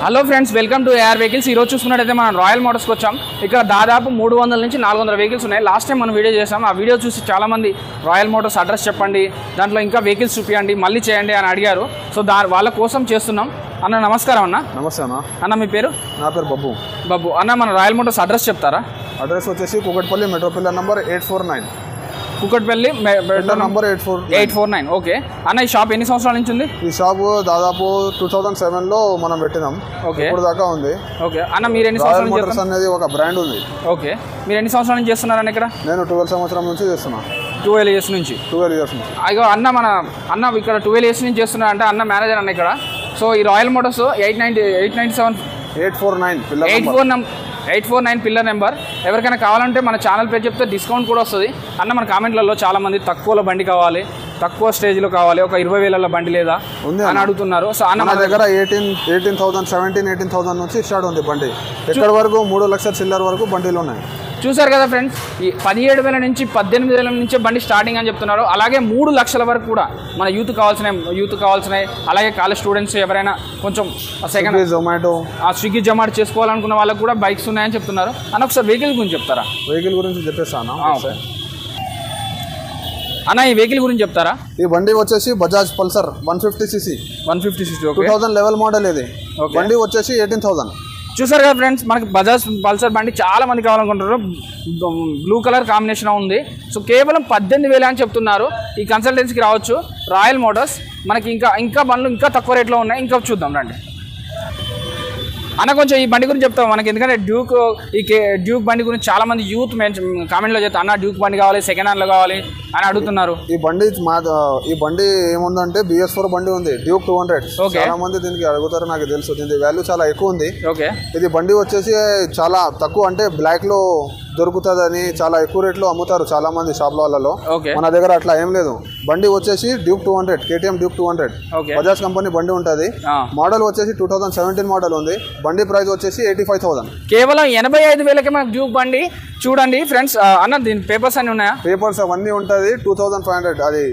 Hello friends, welcome to AR vehicles. ఈరోజు చూసుకున్నట్టయితే మనం రాయల్ మోటార్స్కి వచ్చాం. ఇక్కడ దాదాపు 300 నుంచి 400 వెహికల్స్ ఉన్నాయి. లాస్ట్ టైం మనం వీడియో చేసాం. ఆ వీడియో చూసి చాలామంది రాయల్ మోటార్స్ అడ్రస్ చెప్పండి, దాంట్లో ఇంకా వెహికల్స్ చూపించండి, మళ్ళీ చేయండి అని అడిగారు. సో వాళ్ళ కోసం చేస్తున్నాం. అన్న నమస్కారం. అన్న నమస్తే అన్న. అన్న మీ పేరు? నా పేరు బబ్బు. బబ్బు అన్న, మన రాయల్ మోటార్స్ అడ్రస్ చెప్తారా? అడ్రస్ వచ్చేసి Kukatpally metro pillar number 849. Kukatpally number 849. Okay అన్న, ఈ షాప్ ఎన్ని సంవత్సరాల నుంచి ఉంది? ఈ షాప్ దాదాపు 2007లో మనం పెట్టినాం. ఓకే, ఇప్పుడు దాకా ఉంది. ఓకే అన్న, మీరు ఎన్ని సంవత్సరాల నుంచి మోటార్స్ అనేది ఒక బ్రాండ్ ఉంది. ఓకే, మీరు ఎన్ని సంవత్సరాల నుంచి చేస్తున్నారన్న ఇక్కడ? నేను 12 సంవత్సరం నుంచి చేస్తున్నా. 12 ఇయర్స్ నుంచి. 12 ఇయర్స్ నుంచి. అయ్యో అన్న ఇక్కడ 12 ఇయర్స్ నుంచి చేస్తున్నా అంటే అన్న మేనేజర్ అన్న ఇక్కడ. సో ఈ రాయల్ మోటార్స్ 849 పిల్లర్ నెంబర్. ఎవరికైనా కావాలంటే మన ఛానల్ పేరు చెప్తే డిస్కౌంట్ కూడా వస్తుంది. అన్న మన కామెంట్లలో చాలామంది తక్కువలో బండి కావాలి, తక్కువ స్టేజ్లో కావాలి, ఒక 20,000 బండి లేదా అని అడుగుతున్నారు. సో అన్న మన దగ్గర 18,000 నుంచి స్టార్ట్ ఉంది బండి. ఎక్కడి వరకు 3 లక్షల చిల్లర వరకు బండిలు ఉన్నాయి. చూసారు కదా ఫ్రెండ్స్, ఈ 17,000 నుంచి 18,000 నుంచే బండి స్టార్టింగ్ అని చెప్తున్నారు. అలాగే 3 లక్షల వరకు కూడా మన యూత్ కావాల్సినవి, అలాగే కాలేజ్ స్టూడెంట్స్ ఎవరైనా కొంచెం సెకండ్ స్విగ్గీ జొమాటో చేసుకోవాలనుకున్న వాళ్ళకి కూడా బైక్స్ ఉన్నాయని చెప్తున్నారు. అన్న ఒకసారి వెహికల్ గురించి చెప్తారా? వెహికల్ గురించి చెప్పేస్తాను అన్న, ఈ వెహికల్ గురించి చెప్తారా? ఈ బండి వచ్చేసి బజాజ్ పల్సర్ 150cc. 2011 మోడల్. ఇది బండి వచ్చేసి 18,000. చూసారు కదా ఫ్రెండ్స్, మనకి బజాజ్ పల్సర్ బండి చాలా మంది కావాలనుకుంటున్నారు. బ్లూ కలర్ కాంబినేషన్ ఉంది. సో కేవలం 18,000 అని చెప్తున్నారు. ఈ కన్సల్టెన్సీకి రావచ్చు రాయల్ మోటార్స్. మనకి ఇంకా బండ్లు ఇంకా తక్కువ రేట్లో ఉన్నాయి. ఇంకా చూద్దాం రండి. అన్న కొంచెం ఈ బండి గురించి చెప్తాం మనకి, ఎందుకంటే డ్యూక్ బండి గురించి చాలా మంది యూత్ కామెంట్లో చెప్తారు, అన్న డ్యూక్ బండి కావాలి, సెకండ్ హ్యాండ్లో కావాలి అని అడుగుతున్నారు. ఈ బండి ఏముందంటే BS4 బండి ఉంది, డ్యూక్ 200. చాలా మంది దీనికి అడుగుతారు, నాకు తెలుసు. దీని వాల్యూ చాలా ఎక్కువ ఉంది. ఓకే, ఇది బండి వచ్చేసి చాలా తక్కువ, అంటే బ్లాక్ లో దొరుకుతుందని చాలా ఎక్కువ రేట్లో అమ్ముతారు చాలా మంది షాప్ల వాళ్ళలో. మన దగ్గర అట్లా ఏం లేదు. బండి వచ్చేసి Duke 200, KTM Duke 200, Bajaj company బండి ఉంటుంది. మోడల్ వచ్చేసి 2017 మోడల్ ఉంది. బండి ప్రైస్ వచ్చేసి 85,000. కేవలం 85,000కి మనకు డ్యూక్ బండి. చూడండి ఫ్రెండ్స్, అన్న దీని పేపర్స్ అన్ని ఉన్నాయా? పేపర్స్ అవన్నీ ఉంటుంది. 2,500. అది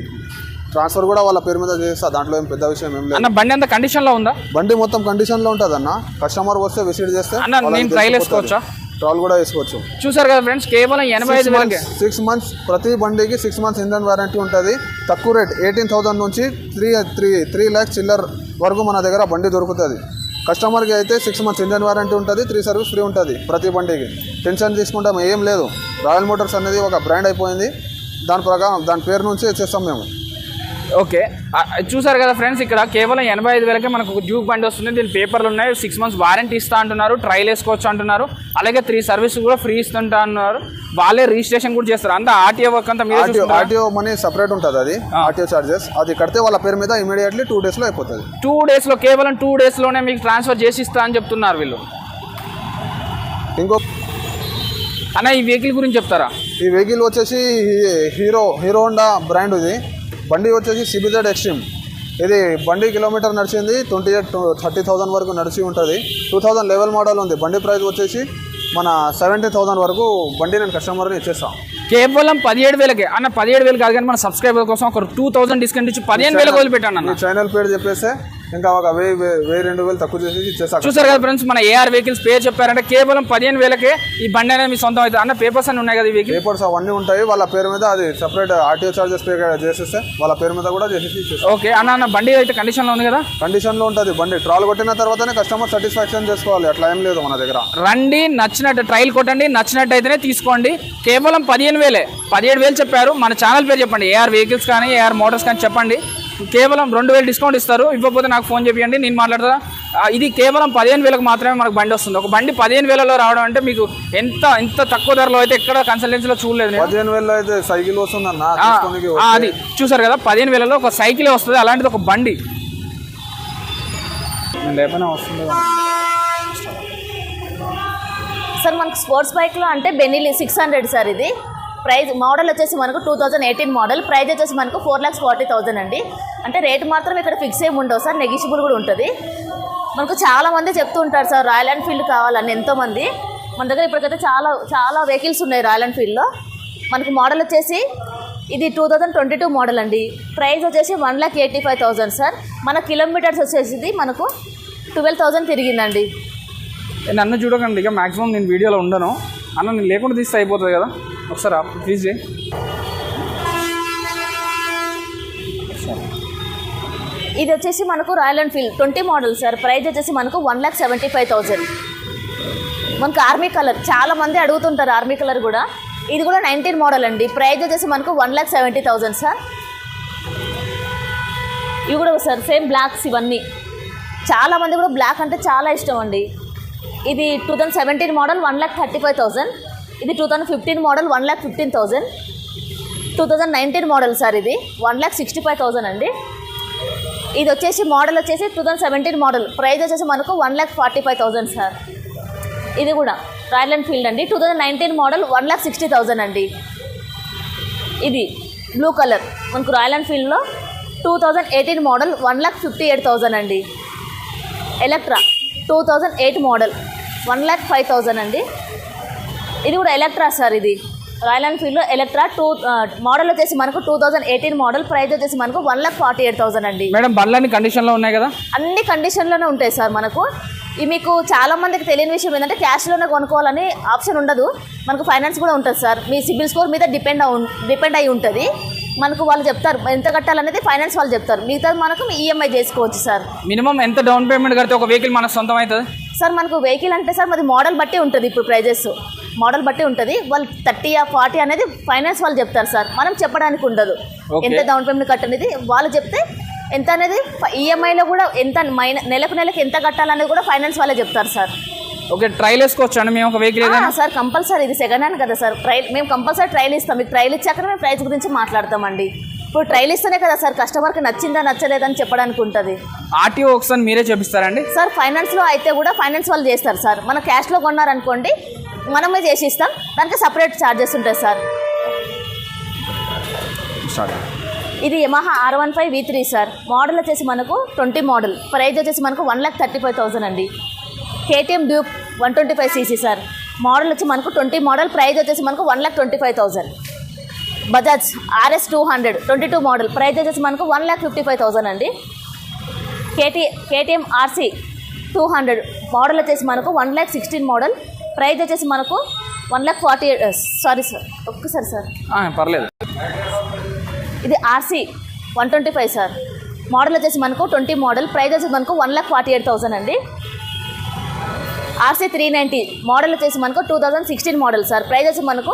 ట్రాన్స్ఫర్ కూడా వాళ్ళ పేరు మీద చేస్తా, దాంట్లో ఏం పెద్ద విషయం ఏం లేదు. అన్న బండి అంత కండిషన్ లో ఉందా? బండి మొత్తం కండిషన్ లో ఉంటుంది అన్న. కస్టమర్ వస్తే విజిట్ చేస్తే ట్రైల్ వేసుకోవచ్చా? ట్రాల్ కూడా వేసుకోవచ్చు. చూసారు కదా ఫ్రెండ్స్, కేవలం 85,000. 6 months ప్రతి బండికి 6 months ఇంజన్ వారంటీ ఉంటుంది. తక్కువ రేట్ 18,000 నుంచి 3 lakhs చిల్లర్ వరకు మన దగ్గర బండి దొరుకుతుంది. కస్టమర్కి అయితే 6 months ఇంజన్ వారంటీ ఉంటుంది, 3 సర్వీస్ ఫ్రీ ఉంటుంది ప్రతి బండికి. టెన్షన్ తీసుకుంటాం ఏం లేదు. రాయల్ మోటార్స్ అనేది ఒక బ్రాండ్ అయిపోయింది. దాని ప్రకారం దాని పేరు నుంచి చేస్తాం మేము. ఓకే, చూసారు కదా ఫ్రెండ్స్, ఇక్కడ కేవలం 85,000కే మనకు డ్యూక్ బండి వస్తుంది. దీని పేపర్లు ఉన్నాయి, 6 months వారంటీ ఇస్తా అంటున్నారు, ట్రైల్ వేసుకోవచ్చు అంటున్నారు, అలాగే 3 సర్వీస్ కూడా ఫ్రీ ఇస్తుంటా అన్నారు. వాళ్ళే రిజిస్ట్రేషన్ కూడా చేస్తారు. అంతా ఆర్టీఓ వర్క్ అంతా ఆర్టీఓ మనీ సపరేట్ ఉంటుంది. అది ఆర్టీఓ చార్జెస్ అది కడితే వాళ్ళ పేరు మీద ఇమీడియట్లీ 2 days లో అయిపోతుంది. 2 days లో, కేవలం 2 days లోనే మీకు ట్రాన్స్ఫర్ చేసి ఇస్తా అని చెప్తున్నారు వీళ్ళు. ఇంకో అన్న, ఈ వెహికల్ గురించి చెప్తారా? ఈ వెహికల్ వచ్చేసి హీరో హోండా బ్రాండ్. ఇది బండి వచ్చేసి CBZ ఎక్స్ట్రీమ్. ఇది బండి కిలోమీటర్ నడిచింది 28-30,000 వరకు నడిచి ఉంటుంది. 2011 మోడల్ ఉంది. బండి ప్రైస్ వచ్చేసి మన 70,000 వరకు బండి నేను కస్టమర్ని ఇచ్చేస్తాను. కేవలం 17,000కే. అన్న 17,000 కాదు కానీ మన సబ్స్క్రైబర్ కోసం ఒక 2,000 డిస్కౌంట్ ఇచ్చి 15,000 వదిలిపెట్టాను అన్న. ఛానల్ పేరు చెప్పేస్తే ఇంకా ఒక 1,000-2,000 తక్కువ చేసి ఇచ్చేస్తాను. చూసారు కదా ఫ్రెండ్స్, మన AR వెహికల్స్ పేరు చెప్పారంటే కేవలం 15,000కే ఈ బండి అనేది మీ సొంతం అవుతుంది. అన్న పేపర్స్ అన్ని ఉన్నాయి కదా? ఈ వెహికల్ పేపర్స్ అవన్నీ ఉంటాయి. వాళ్ళ పేరు మీద అది సపరేట్ ఆర్టీఓ చార్జెస్ పే చేసేస్తే వాళ్ళ పేరు మీద కూడా చేసేసి ఇచ్చేస్తాం. ఓకే అన్న, బండి అయితే కండిషన్లో ఉంది కదా? కండిషన్లో ఉంటుంది బండి. ట్రాల్ కొట్టిన తర్వాతనే కస్టమర్ సాటిస్ఫాక్షన్ చేసుకోవాలి. అట్లా ఏం లేదు మన దగ్గర. రండి, నచ్చినట్టు ట్రైల్ కొట్టండి, నచ్చినట్టు అయితేనే తీసుకోండి. కేవలం 15,000. 17,000 చెప్పారు. మన ఛానల్ పేరు చెప్పండి, AR వెహికల్స్ కానీ AR మోటార్స్ కానీ చెప్పండి. కేవలం 2,000 డిస్కౌంట్ ఇస్తారు. ఇవ్వకపోతే నాకు ఫోన్ చేయండి, నేను మాట్లాడతా. ఇది కేవలం 15,000కి మాత్రమే మనకు బండి వస్తుంది. ఒక బండి 15,000లో రావడం అంటే మీకు ఎంత తక్కువ ధరలో అయితే ఎక్కడ కన్సల్టెన్సీలో చూడలేదు. 15,000 అయితే సైకిల్ వస్తుందన్న. అది చూసారు కదా, 15,000లో ఒక సైకిల్ వస్తుంది. అలాంటిది ఒక బండి లేకపోయినా వస్తుంది. సార్ మనకు స్పోర్ట్స్ బైక్లో అంటే బెనిలీ 600 సార్. ఇది ప్రైస్ మోడల్ వచ్చేసి మనకు 2018 మోడల్. ప్రైస్ వచ్చేసి మనకు 4,40,000 అండి. అంటే రేటు మాత్రం ఇక్కడ ఫిక్స్ ఏమి ఉండవు సార్, నెగిషియబుల్ కూడా ఉంటుంది. మనకు చాలామంది చెప్తూ ఉంటారు సార్ రాయల్ ఎన్ఫీల్డ్ కావాలని ఎంతోమంది. మన దగ్గర ఇప్పటికైతే చాలా వెహికల్స్ ఉన్నాయి రాయల్ ఎన్ఫీల్డ్లో. మనకి మోడల్ వచ్చేసి ఇది 2022 మోడల్ అండి. ప్రైస్ వచ్చేసి 1,85,000 సార్. మన కిలోమీటర్స్ వచ్చేసి మనకు 12,000 తిరిగిందండి. నన్ను చూడకండి, ఇక మ్యాక్సిమం నేను వీడియోలో ఉండను అన్న, నేను లేకుండా తీస్తే అయిపోతుంది కదా. ఒకసారి ప్లీజ్ చేయి. ఇది వచ్చేసి మనకు royal Enfield 20 model sir. Price వచ్చేసి మనకు 1,75,000. మనకు ఆర్మీ కలర్ చాలా మంది అడుగుతుంటారు, ఆర్మీ కలర్ కూడా. ఇది కూడా 19 మోడల్ అండి. ప్రైస్ వచ్చేసి మనకు 1,70,000 సార్. ఇవి కూడా సార్ సేమ్ బ్లాక్స్. ఇవన్నీ చాలా మంది కూడా బ్లాక్ అంటే చాలా ఇష్టం అండి. ఇది 2017 మోడల్ 1,35,000. ఇది 2015 మోడల్ 1,15,000. 2019 మోడల్ సార్ ఇది 1,65,000 అండి. ఇది వచ్చేసి మోడల్ వచ్చేసి 2017 మోడల్. ప్రైస్ వచ్చేసి మనకు 1,45,000 సార్. ఇది కూడా రాయల్ ఎన్ఫీల్డ్ అండి. 2019 మోడల్ 1,60,000 అండి. ఇది బ్లూ కలర్ మనకు రాయల్ ఎన్ఫీల్డ్లో 2018 మోడల్ 1,58,000 అండి. ఎలక్ట్రా 2008 మోడల్ 1,05,000 అండి. ఇది కూడా ఎలక్ట్రా సార్. ఇది రాయల్ ఎన్ఫీల్డ్లో ఎలక్ట్రా మోడల్ వచ్చేసి మనకు 2018 మోడల్. ప్రైస్ వచ్చేసి మనకు 1,48,000 అండి. మేడం బండ్లన్నీ కండిషన్లో ఉన్నాయి కదా? అన్ని కండిషన్లోనే ఉంటాయి సార్ మనకు. ఇది మీకు చాలా మందికి తెలియని విషయం ఏంటంటే క్యాష్లోనే కొనుక్కోవాలని ఆప్షన్ ఉండదు. మనకు ఫైనాన్స్ కూడా ఉంటుంది సార్. మీ సిబిల్ స్కోర్ మీద డిపెండ్ అయి ఉంటుంది. మనకు వాళ్ళు చెప్తారు ఎంత కట్టాలనేది, ఫైనాన్స్ వాళ్ళు చెప్తారు. మిగతాది మనకు ఈఎంఐ చేసుకోవచ్చు సార్. మినిమం ఎంత డౌన్ పేమెంట్ కడితే ఒక వెహికల్ మనకు సొంతం అవుతుంది సార్? మనకు వెహికల్ అంటే సార్ మాది మోడల్ బట్టి ఉంటుంది. ఇప్పుడు ప్రైజెస్ మోడల్ బట్టి ఉంటుంది. వాళ్ళు 30 or 40 అనేది ఫైనాన్స్ వాళ్ళు చెప్తారు సార్. మనం చెప్పడానికి ఉండదు ఎంత డౌన్ పేమెంట్ కట్టనేది. వాళ్ళు చెప్తే ఎంత అనేది ఈఎంఐలో కూడా ఎంత నెలకు ఎంత కట్టాలనేది కూడా ఫైనాన్స్ వాళ్ళే చెప్తారు సార్. ఓకే, ట్రైల్ వేసుకోవచ్చు అండి మేము ఒక వెహికల్ ఏదైనా? Sir compulsory. ఇది సెకండ్ హ్యాండ్ కదా సార్. మేము కంపల్సరీ ట్రైల్ ఇస్తాం. మీకు ట్రైల్ ఇచ్చాక మేము ప్రైస్ గురించి మాట్లాడతామండి. ఇప్పుడు ట్రైల్ ఇస్తేనే కదా సార్ కస్టమర్కి నచ్చిందా నచ్చలేదని చెప్పడానికి ఉంటుంది. ఆర్టీఓ ఒకసారి మీరే చేపిస్తారండి సార్? ఫైనాన్స్లో అయితే కూడా ఫైనాన్స్ వాళ్ళు చేస్తారు సార్. మన క్యాష్లో కొన్నారనుకోండి మనమే చేసి ఇస్తాం. దానికి సపరేట్ ఛార్జెస్ ఉంటాయి సార్. ఇది Yamaha R15 V3 sir. Model వచ్చేసి మనకు 20 మోడల్. ప్రైస్ వచ్చేసి మనకు 1,35,000 అండి. KTM Duke 125cc sir. Model వచ్చి మనకు 20 మోడల్. ప్రైస్ వచ్చేసి మనకు 1,25,000. Bajaj RS 200 22 model. ప్రైస్ వచ్చేసి మనకు 1,55,000 అండి. KTM RC 200 మోడల్ వచ్చేసి మనకు 1,16 మోడల్. ప్రైస్ వచ్చేసి మనకు 1,48. సారీ సార్, ఒక్కసారి సార్, పర్లేదు. ఇది RC 125 సార్. మోడల్ వచ్చేసి మనకు 20 మోడల్. ప్రైస్ వచ్చేసి మనకు 1,48,000 అండి. RC 390 మోడల్ వచ్చేసి మనకు 2016 మోడల్ సార్. ప్రైస్ వచ్చి మనకు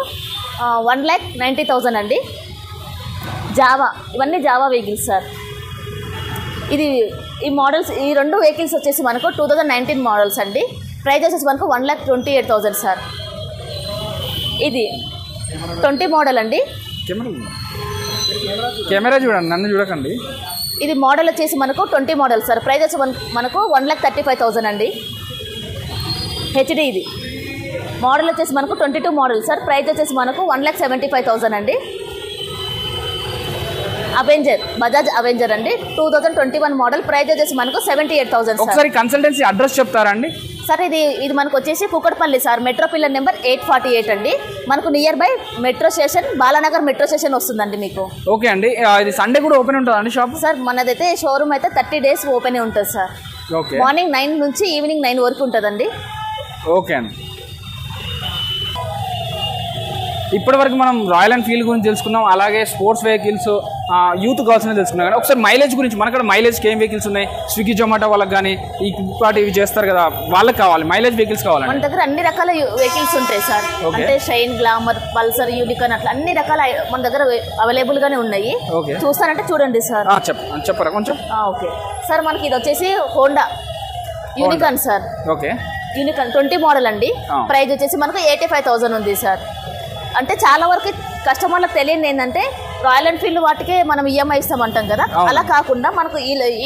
1,90,000 అండి. జావా, ఇవన్నీ జావా వెహికల్స్ సార్. ఈ మోడల్స్, ఈ రెండు వెహికల్స్ వచ్చేసి మనకు 2019 మోడల్స్ అండి. ప్రైస్ వచ్చేసి మనకు 1,28,000 సార్. ఇది 20 మోడల్ అండి. కెమెరా చూడండి, నన్ను చూడకండి. ఇది మోడల్ వచ్చేసి మనకు 20 మోడల్ సార్. ప్రైస్ వచ్చి మనకు 1,35,000 అండి. హెచ్డి ఇది మోడల్ వచ్చేసి మనకు 22 మోడల్ సార్. ప్రైస్ వచ్చేసి మనకు 1,75,000 అండి. అవెంజర్, బజాజ్ అవెంజర్ అండి 2021 మోడల్. ప్రైస్ వచ్చేసి మనకు 78,000 సార్. ఒకసారి కన్సల్టెన్సీ అడ్రస్ చెప్తారా అండి సార్? ఇది మనకు వచ్చేసి Kukatpally sir. Metro pillar number 848 అండి. మనకు near by metro station, Balanagar metro station వస్తుందండి మీకు. ఓకే అండి. ఇది సండే కూడా ఓపెన్ ఉంటుంది అండి షాప్? సార్ మనదైతే షోరూమ్ అయితే 30 days ఓపెన్ ఉంటుంది సార్. ఓకే, మార్నింగ్ 9 నుంచి ఈవినింగ్ 9 వరకు ఉంటుందండి. ఓకే అండి. ఇప్పటివరకు మనం రాయల్ ఎన్ఫీల్డ్ గురించి తెలుసుకున్నాం, అలాగే స్పోర్ట్స్ వెహికల్స్, యూత్ కావాల్సిన తెలుసుకున్నాం. కానీ ఒకసారి మైలేజ్ గురించి, మనక్కడ మైలేజ్కి ఏం వెహికల్స్ ఉన్నాయి? స్విగ్గీ జొమాటో వాళ్ళకి కానీ, ఈ ఫ్లిప్కార్ట్ ఇవి చేస్తారు కదా, వాళ్ళకి కావాలి మైలేజ్ వెహికల్స్ కావాలి. మన దగ్గర అన్ని రకాల వెహికల్స్ ఉంటాయి సార్. అంటే షైన్, గ్లామర్, పల్సర్, యూనికాన్ అట్లా అన్ని రకాల మన దగ్గర అవైలబుల్గానే ఉన్నాయి. చూస్తానంటే చూడండి సార్. చెప్పరా కొంచెం? ఓకే సార్, మనకి ఇది వచ్చేసి Honda unicorn sir. Okay, unicorn 20 model అండి. ప్రైస్ వచ్చేసి మనకు 85,000 ఉంది సార్. అంటే చాలా వరకు కస్టమర్లకు తెలియదు ఏంటంటే రాయల్ ఎన్ఫీల్డ్ వాటికే మనం ఈఎంఐ ఇస్తామంటాం కదా, అలా కాకుండా మనకు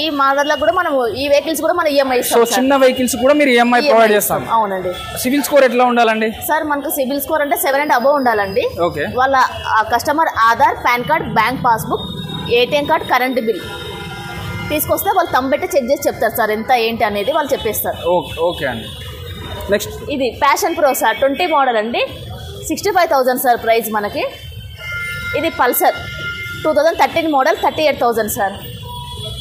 ఈ మోడల్లో కూడా మనం ఈ వెహికల్స్ కూడా మనం ఈఎంఐ ఇస్తాం. చిన్న వెహికల్స్ కూడా మీరు ఈఎంఐ ప్రొవైడ్ చేస్తాం? అవునండి. సివిల్ స్కోర్ ఎట్లా ఉండాలండి సార్? మనకు సివిల్ స్కోర్ అంటే 7 and above ఉండాలండి. ఓకే. వాళ్ళ customer Aadhaar, pan card, bank passbook, ATM card, current bill తీసుకొస్తే వాళ్ళు తమ్మెట్టి చెక్ చేసి చెప్తారు సార్ ఎంత ఏంటి అనేది వాళ్ళు చెప్పేస్తారు. ఓకే అండి. నెక్స్ట్ ఇది ప్యాషన్ ప్రో సార్ 20 మోడల్ అండి. 65,000 సార్ ప్రైస్ మనకి. ఇది పల్సర్ 2013 మోడల్ 38,000 సార్.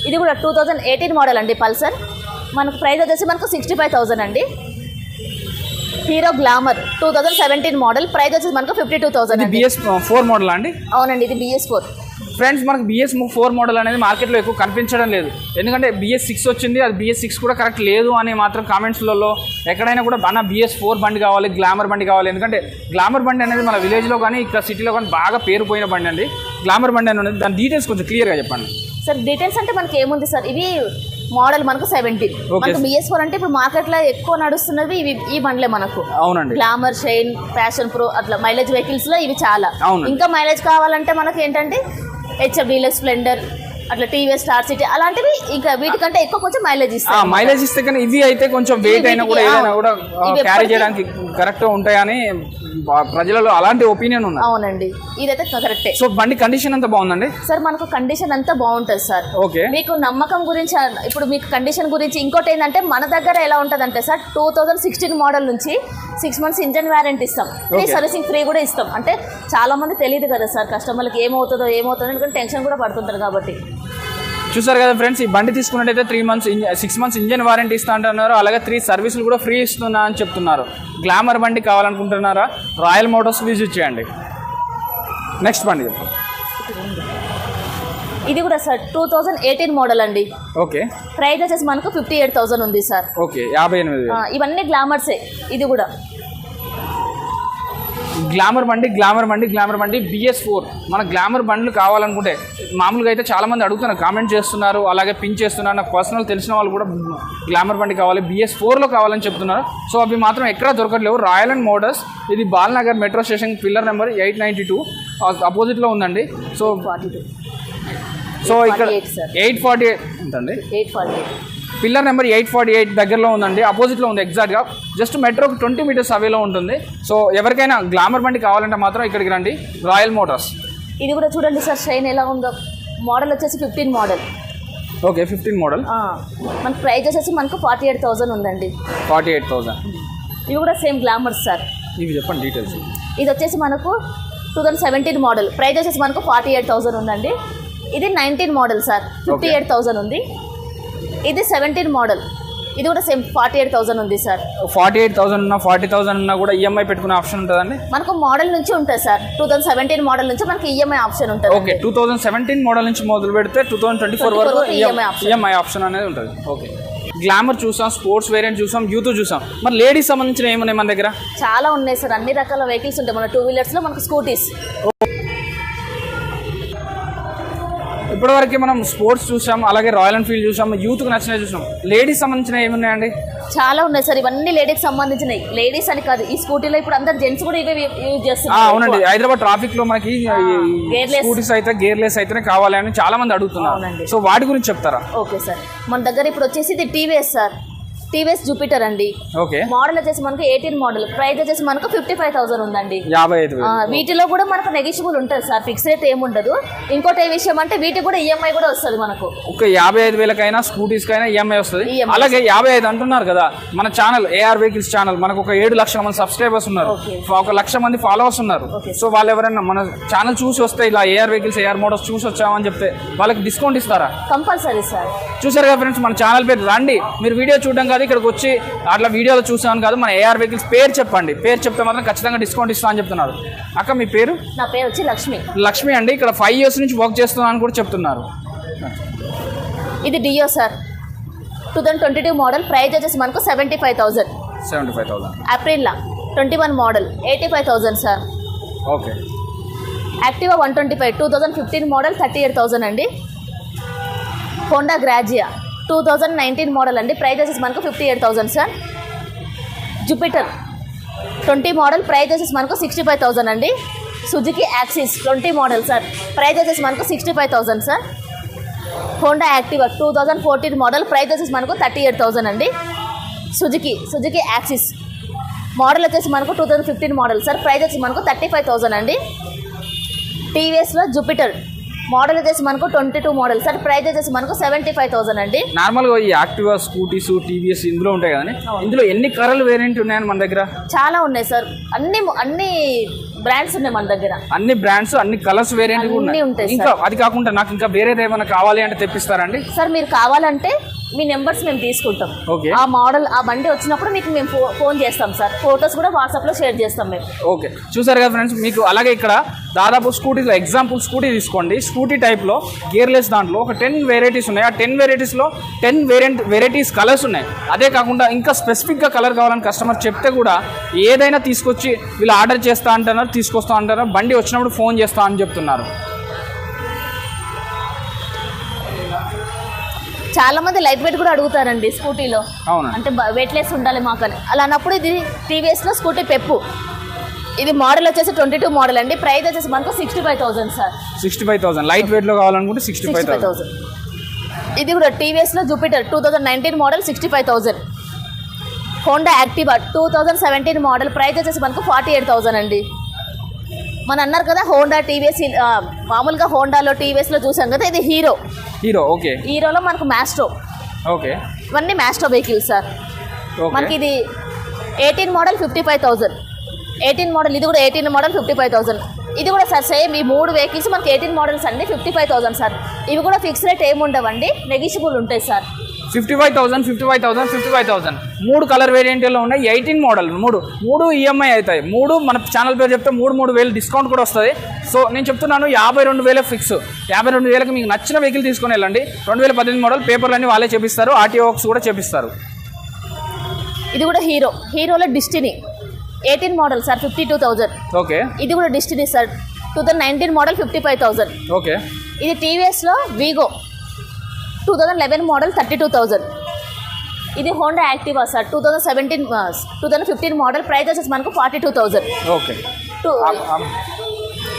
ఇది కూడా 2018 మోడల్ అండి పల్సర్. మనకు ప్రైస్ వచ్చేసి మనకు 65,000 అండి. హీరో గ్లామర్ 2017 మోడల్, ప్రైస్ వచ్చేసి మనకు 52,000 అండి. BS4 మోడల్ అండి? అవునండి, ఇది BS4. ఫ్రెండ్స్, మనకు BS4 మోడల్ అనేది మార్కెట్లో ఎక్కువ కనిపించడం లేదు. ఎందుకంటే BS6 వచ్చింది, అది BS6 కూడా కరెక్ట్ లేదు అని మాత్రం కామెంట్స్లలో ఎక్కడైనా కూడా అన్న BS4 బండి కావాలి, గ్లామర్ బండి కావాలి. ఎందుకంటే గ్లామర్ బండి అనేది మన విలేజ్లో కానీ ఇక్కడ సిటీలో కానీ బాగా పేరుపోయిన బండి అండి గ్లామర్ బండి అనేది. దాని డీటెయిల్స్ కొంచెం క్లియర్గా చెప్పండి సార్. డీటెయిల్స్ అంటే మనకి ఏముంది సార్, ఇవి మోడల్ మనకు 17. మనకు BS4 అంటే ఇప్పుడు మార్కెట్లో ఎక్కువ నడుస్తున్నవి ఇవి, ఈ బండ్లే మనకు. అవునండి. గ్లామర్, షైన్, ప్యాషన్ ప్రో అట్లా మైలేజ్ వెహికల్స్లో ఇవి చాలా. ఇంకా మైలేజ్ కావాలంటే మనకి ఏంటంటే HF డీలక్స్, స్ప్లెండర్, అట్లా TVS స్టార్ సిటీ అలాంటివి ఇంకా వీటికంటే ఎక్కువ కొంచెం మైలేజ్ ఇస్తాయి. మైలేజ్ ఇస్తే కానీ ఇవి అయితే కొంచెం వెయిట్ అయినా కూడా ఏదైనా కూడా క్యారీ చేయడానికి కరెక్ట్గా ఉంటాయని ప్రజలలో అలాంటి ఒపీనియన్ ఉంది. అవునండి, ఇదైతే కరెక్టే. సో బండి కండిషన్ అంతా బాగుందండి సార్? మనకు కండిషన్ అంతా బాగుంటుంది సార్. ఓకే. మీకు నమ్మకం గురించి ఇప్పుడు మీకు కండిషన్ గురించి ఇంకోటి ఏంటంటే మన దగ్గర ఎలా ఉంటుంది అంటే సార్ 2016 మోడల్ నుంచి 6 months ఇంజన్ వారంటీ ఇస్తాం, ఫ్రీ సర్వీసింగ్ ఫ్రీ కూడా ఇస్తాం. అంటే చాలా మంది తెలియదు కదా సార్, కస్టమర్లకు ఏమవుతుందో ఎందుకంటే టెన్షన్ కూడా పడుతుంటారు కాబట్టి. చూసారు కదా ఫ్రెండ్స్, ఈ బండి తీసుకున్నట్టయితే 6 months ఇంజన్ వారంటీ ఇస్తా అంటున్నారు. అలాగే 3 సర్వీసులు కూడా ఫ్రీ ఇస్తున్నా అని చెప్తున్నారు. గ్లామర్ బండి కావాలనుకుంటున్నారా? రాయల్ మోటార్స్ విజిట్ చేయండి. నెక్స్ట్ బండి చెప్పండి. ఇది కూడా సార్ 2018 మోడల్ అండి. ఓకే. ప్రైస్ వచ్చేసి మనకు 58,000 ఉంది సార్. ఓకే, 58,000. ఇవన్నీ గ్లామర్సే. ఇది కూడా గ్లామర్ బండి BS4. మన గ్లామర్ బండ్లు కావాలనుకుంటే మామూలుగా అయితే చాలామంది అడుగుతున్నారు, కామెంట్ చేస్తున్నారు, అలాగే పిన్ చేస్తున్నారు. నాకు పర్సనల్ తెలిసిన వాళ్ళు కూడా గ్లామర్ బండి కావాలి, BS4లో కావాలని చెప్తున్నారు. సో అవి మాత్రం ఎక్కడా దొరకట్లేవు. రాయల్ అండ్ మోటార్స్, ఇది Balnagar metro station, pillar number 892 అపోజిట్లో ఉందండి. సో ఇక్కడ 848 ఉందండి. 848 పిల్లర్ నెంబర్ 848 దగ్గరలో ఉందండి, అపోజిట్లో ఉంది ఎగ్జాక్ట్గా. జస్ట్ మెట్రోకి 20 meters అవేలో ఉంటుంది. సో ఎవరికైనా గ్లామర్ బండి కావాలంటే మాత్రం ఇక్కడికి రండి, రాయల్ మోటార్స్. ఇది కూడా చూడండి సార్, షైన్ ఎలా ఉందో. మోడల్ వచ్చేసి 15 మోడల్. Okay, 15 model. మన ప్రైస్ వచ్చేసి మనకు 48,000 ఉందండి. 48,000. ఇవి కూడా సేమ్ గ్లామర్స్ సార్. ఇవి చెప్పండి డీటెయిల్స్. ఇది వచ్చేసి మనకు 2017 మోడల్, ప్రైస్ వచ్చేసి మనకు 48,000 ఉందండి. ఇది 19 మోడల్ సార్, 58,000 ఉంది. ఇది 17 మోడల్, ఇది కూడా సేమ్ 48,000 ఉంది సార్. 48,000 ఉన్నా 40,000 ఉన్నా కూడా EMI పెట్టుకునే ఆప్షన్ ఉంటుందండి? మనకు మోడల్ నుంచి ఉంటుంది సార్. 2017 మోడల్ నుంచి మనకి EMI ఆప్షన్ ఉంటుంది. ఓకే, 2017 మోడల్ నుంచి మొదలు పెడితే 2024 వరకు EMI ఆప్షన్ అనేది ఉంటుంది. ఓకే. గ్లామర్ చూసాం, స్పోర్ట్స్ వేరియంట్ చూసాం, యూత్ చూసాం. మరి లేడీస్ సంబంధించిన ఏమున్నాయి మన దగ్గర? చాలా ఉన్నాయి సార్, అన్ని రకాల వెహికల్స్ ఉంటాయి. మన 2 వీలర్స్లో మనకు స్కూటీస్. ఇప్పటివరకు మనం స్పోర్ట్స్ చూసాం, అలాగే రాయల్ ఎన్ఫీల్డ్ చూసాం, యూత్కి నచ్చినవి చూసాం. లేడీస్ సంబంధించిన ఏమున్నాయండి? చాలా ఉన్నాయి సార్, ఇవన్నీ లేడీస్కి సంబంధించినవి. లేడీస్ అని కాదు, ఈ స్కూటీలో ఇప్పుడు అందరు జెంట్స్ కూడా ఇవే యూజ్ చేస్తున్నారు. అవునండి, హైదరాబాద్ ట్రాఫిక్ లో మనకి స్కూటీస్ అయితే గేర్లెస్ అయితేనే కావాలి అని చాలా మంది అడుగుతున్నారు. సో వాటి గురించి చెప్తారా? ఓకే సార్, మన దగ్గర ఇప్పుడు వచ్చేసి ఇది TVS సార్, TVS జూపిటర్ అండి. ఓకే. మోడల్ వచ్చేసి మనకు 18 మోడల్, ప్రైస్ వచ్చేసి మనకు 55,000 ఉందండి. 55,000. వీటిలో కూడా మనకు నెగిషియబుల్ ఉంటుంది సార్, ఫిక్స్ రేట్ ఏముండదు. ఇంకోటి ఏ విషయం అంటే వీటికి కూడా EMI కూడా వస్తుంది మనకు. ఒక 55,000కైనా స్కూటీస్కైనా EMI వస్తుంది. అలాగే 55 అంటున్నారు కదా, మన ఛానల్ AR వెహికల్స్ ఛానల్, మనకు ఒక 7 లక్షల మంది సబ్స్క్రైబర్స్ ఉన్నారు, 1 లక్ష మంది ఫాలోవర్స్ ఉన్నారు. సో వాళ్ళు ఎవరైనా మన ఛానల్ చూసి వస్తే ఇలా AR వెహికల్స్, AR మోటార్స్ చూసి వచ్చామని చెప్తే వాళ్ళకి డిస్కౌంట్ ఇస్తారా? Compulsory sir. చూసారు కదా ఫ్రెండ్స్, మన ఛానల్ పేరు రండి, మీరు వీడియో చూడడం కాదు, ఇక్కడికి వచ్చి అట్లా వీడియోలో చూసాను కాదు, మన AR వెహికల్స్ పేరు చెప్పండి, పేరు చెప్తే మాత్రం ఖచ్చితంగా డిస్కౌంట్ ఇస్తా అని చెప్తున్నారు. అక్క మీ పేరు? నా పేరు వచ్చి లక్ష్మి. లక్ష్మి అండి, ఇక్కడ 5 years నుంచి వర్క్ చేస్తున్నాను కూడా చెప్తున్నారు. ఇది డియో సార్, 2022 మోడల్, ప్రైస్ వచ్చేసి మనకు 75,000. 75,000. అప్రిల్లా 21 model, 85,000 sir. Okay. Activa 125 2015 model, 38,000 అండి. హోండా గ్రాజియా 2019 మోడల్ అండి, ప్రైస్ వచ్చేసి మనకు 58,000 సార్. జూపిటర్ 20 మోడల్, ప్రైస్ వచ్చేసి మనకు 65,000 అండి. Suzuki axis 20 model sir, price వచ్చేసి మనకు 65,000 sir. Honda Activa 2014 model, price వచ్చేసి మనకు 38,000 అండి. సుజుకి యాక్సిస్ మోడల్ వచ్చేసి మనకు 2015 మోడల్ సార్, ప్రైస్ వచ్చేసి మనకు 35,000 అండి. TVSలో జూపిటర్ మోడల్ వచ్చేసి మనకు 22 మోడల్ సార్, ప్రైస్ వచ్చేసి మనకు 75,000 అండి. నార్మల్గా ఈ యాక్టివా, స్కూటీస్, TVS ఇందులో ఉంటాయి కదండి, ఇందులో ఎన్ని కలర్లు వేరియంట్ ఉన్నాయని మన దగ్గర? చాలా ఉన్నాయి సార్, అన్ని బ్రాండ్స్ ఉన్నాయి మన దగ్గర. అన్ని బ్రాండ్స్, అన్ని కలర్స్ వేరియంట్ కూడా ఉన్నాయి. ఇంకా అది కాకుండా నాకు ఇంకా వేరేది ఏమైనా కావాలి అంటే తెప్పిస్తారండి? సార్ మీరు కావాలంటే మీ నెంబర్స్ మేము తీసుకుంటాం. ఓకే. ఆ మోడల్ ఆ బండి వచ్చినప్పుడు మీకు మేము ఫోన్ చేస్తాం సార్. ఫొటోస్ కూడా వాట్సాప్లో షేర్ చేస్తాం మేము. ఓకే, చూసారు కదా ఫ్రెండ్స్, మీకు అలాగే ఇక్కడ దాదాపు స్కూటీలో ఎగ్జాంపుల్ స్కూటీ తీసుకోండి. స్కూటీ టైప్లో గేర్లెస్ దాంట్లో ఒక 10 వెరైటీస్ ఉన్నాయి. ఆ 10 వెరైటీస్లో 10 వెరైటీస్ కలర్స్ ఉన్నాయి. అదే కాకుండా ఇంకా స్పెసిఫిక్గా కలర్ కావాలని కస్టమర్ చెప్తే కూడా ఏదైనా తీసుకొచ్చి వీళ్ళు ఆర్డర్ చేస్తా అంటున్నారు, తీసుకొస్తా అంటున్నారు, బండి వచ్చినప్పుడు ఫోన్ చేస్తా అని చెప్తున్నారు. చాలా మంది లైట్ వెయిట్ కూడా అడుగుతారండి స్కూటీలో. అవునా? అంటే వెయిట్లెస్ ఉండాలి మాకని. అలా అన్నప్పుడు ఇది టీవీఎస్లో స్కూటీ పెప్పు. ఇది మోడల్ వచ్చేసి 22 మోడల్ అండి. ప్రైస్ వచ్చేసి మనకు 65,000 సార్. 65,000 లైట్ వెయిట్లో కావాలనుకుంటే 65,000. ఇది కూడా టీవీఎస్లో Jupiter 2019 model 65,000. Honda Activa 2017 model price వచ్చేసి మనకు 48,000 అండి. మన అన్నారు కదా హోండా టీవీఎస్, మామూలుగా హోండాలో టీవీఎస్లో చూసాం కదా, ఇది హీరో. ఓకే. హీరోలో మనకు మ్యాస్ట్రో. ఓకే, ఇవన్నీ మ్యాస్ట్రో వెహికల్స్ సార్. మనకి ఇది 18 మోడల్ 55,000. 18 మోడల్, ఇది కూడా 18 మోడల్ 55,000. ఇది కూడా సార్ సేమ్ ఈ 3 వెహికల్స్ మనకి 18 మోడల్స్ అండి 55,000 సార్. ఇవి కూడా ఫిక్స్ రేట్ ఏమి ఉండవండి, నెగిషియబుల్ ఉంటాయి సార్. 55,000 3 కలర్ వేరియంట్లో ఉన్నాయి. 18 మోడల్, మూడు ఈఎంఐ అవుతాయి. 3 మన ఛానల్ పేరు చెప్తే 3,000 డిస్కౌంట్ కూడా వస్తుంది. సో నేను చెప్తున్నాను 52,000 ఫిక్స్. 52,000కి మీకు నచ్చిన వెహికల్ తీసుకొని వెళ్ళండి. 2018 మోడల్, పేపర్లు అన్నీ వాళ్ళే చేపిస్తారు, ఆర్టీఓ వర్క్స్ కూడా చేపిస్తారు. ఇది కూడా హీరోలో డిస్టినీ 18 మోడల్ సార్ 52,000. ఓకే. ఇది కూడా డిస్టినీ సార్ 2019 మోడల్ 55,000. ఓకే. ఇది టీవీఎస్లో వీగో 2011 మోడల్ 32,000. ఇది Honda Activa sir 2015 model price వచ్చేసి మనకు 42,000. ఓకే,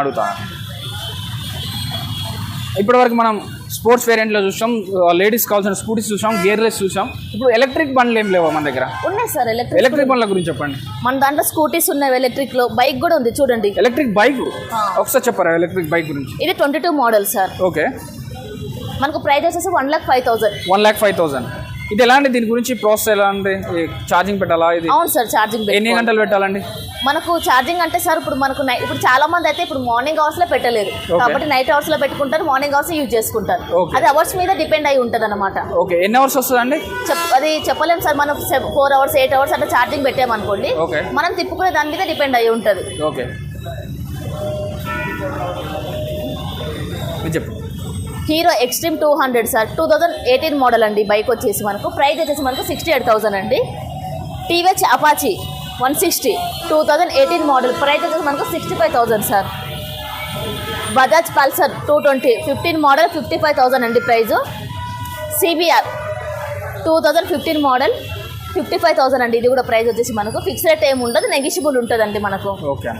అడుగుతా. ఇప్పటివరకు మనం స్పోర్ట్స్ వేరియంట్లో చూసాం, లేడీస్ కావాల్సిన స్కూటీస్ చూసాం, గేర్లెస్ చూసాం. ఇప్పుడు ఎలక్ట్రిక్ బండ్లు ఏం లేవా మన దగ్గర? ఉన్నాయి సార్ ఎలక్ట్రిక్ బండ్ల గురించి చెప్పండి. మన దాంట్లో స్కూటీస్ ఉన్నాయి, ఎలక్ట్రిక్లో బైక్ కూడా ఉంది చూడండి. ఎలక్ట్రిక్ బైక్ ఒకసారి చెప్పారా ఎలక్ట్రిక్ బైక్ గురించి? ఇది 22 మోడల్ సార్. ఓకే. మనకు ప్రైస్ వచ్చేసి 1,05,000. 1,05,000. ఇది ఎలా అండి? దీని గురించి ప్రాసెస్ ఎలా అండి? ఛార్జింగ్ పెట్టాలా? ఇది అవును సార్, ఛార్జింగ్ ఎన్ని గంటలు పెట్టాలండి? మనకు ఛార్జింగ్ అంటే సార్ ఇప్పుడు మనకు ఇప్పుడు చాలా మంది అయితే ఇప్పుడు మార్నింగ్ అవర్స్లో పెట్టలేదు కాబట్టి నైట్ అవర్స్లో పెట్టుకుంటారు, మార్నింగ్ అవర్స్ యూజ్ చేసుకుంటారు. అది అవర్స్ మీద డిపెండ్ అయి ఉంటుంది అనమాట. ఓకే, ఎన్ని అవర్స్ వస్తుందండి? అది చెప్పలేము సార్. మనం 4 అవర్స్ 8 అవర్స్ అట్లా ఛార్జింగ్ పెట్టామనుకోండి, మనం తిప్పుకునే దాని మీద డిపెండ్ అయి ఉంటుంది. ఓకే, చెప్పు. హీరో ఎక్స్ట్రీమ్ 200 సార్ 2018 మోడల్ అండి. బైక్ వచ్చేసి మనకు ప్రైస్ వచ్చేసి మనకు 68,000 అండి. టీవీఎస్ అపాచీ 160 2018 మోడల్ ప్రైస్ వచ్చేసి మనకు 65,000 సార్. బజాజ్ పల్సర్ 220 15 మోడల్ 55,000 అండి ప్రైజు. సిబిఆర్ 2015 మోడల్ 55,000 అండి. ఇది కూడా ప్రైస్ వచ్చేసి మనకు ఫిక్స్ రేట్ ఏమి ఉండదు, నెగిషియబుల్ ఉంటుందండి మనకు. ఓకే.